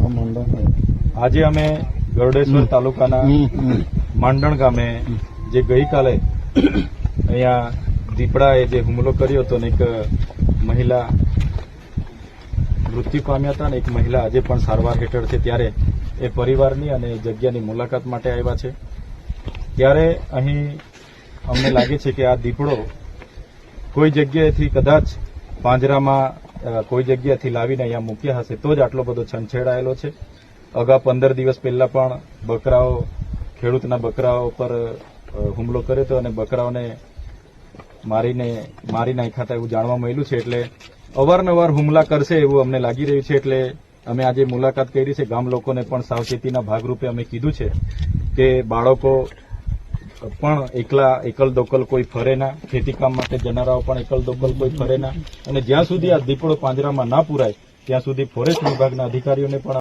આજે અમે ગરુડેશ્વર તાલુકાના માંડણ ગામે જે ગઈકાલે અહીંયા દીપડાએ જે હુમલો કર્યો હતો ને એક મહિલા મૃત્યુ પામ્યા હતા ને એક મહિલા આજે પણ સારવાર હેઠળ છે, ત્યારે એ પરિવારની અને જગ્યાની મુલાકાત માટે આવ્યા છે. ત્યારે અહીં અમને લાગે છે કે આ દીપડો કોઈ જગ્યાએથી કદાચ પાંજરામાં કોઈ જગ્યાથી લાવીને અહીંયા મૂક્યા હશે તો જ આટલો બધો છંછેડાયેલો છે. અગાઉ 15 દિવસ પહેલા પણ બકરાઓ, ખેડૂતના બકરાઓ પર હુમલો કર્યો હતો અને બકરાઓને મારી નાખ્યા હતા એવું જાણવા મળ્યું છે. એટલે અવારનવાર હુમલા કરશે એવું અમને લાગી રહ્યું છે. એટલે અમે આજે મુલાકાત કરી છે. ગામ લોકોને પણ સાવચેતીના ભાગરૂપે અમે કીધું છે કે બાળકો પણ એકલ દોકલ કોઈ ફરે ના, ખેતી કામ માટે જનારાઓ પણ એકલ દોકલ કોઈ ફરે ના, અને જ્યાં સુધી આ દીપડો પાંજરામાં ના પુરાય ત્યાં સુધી ફોરેસ્ટ વિભાગના અધિકારીઓને પણ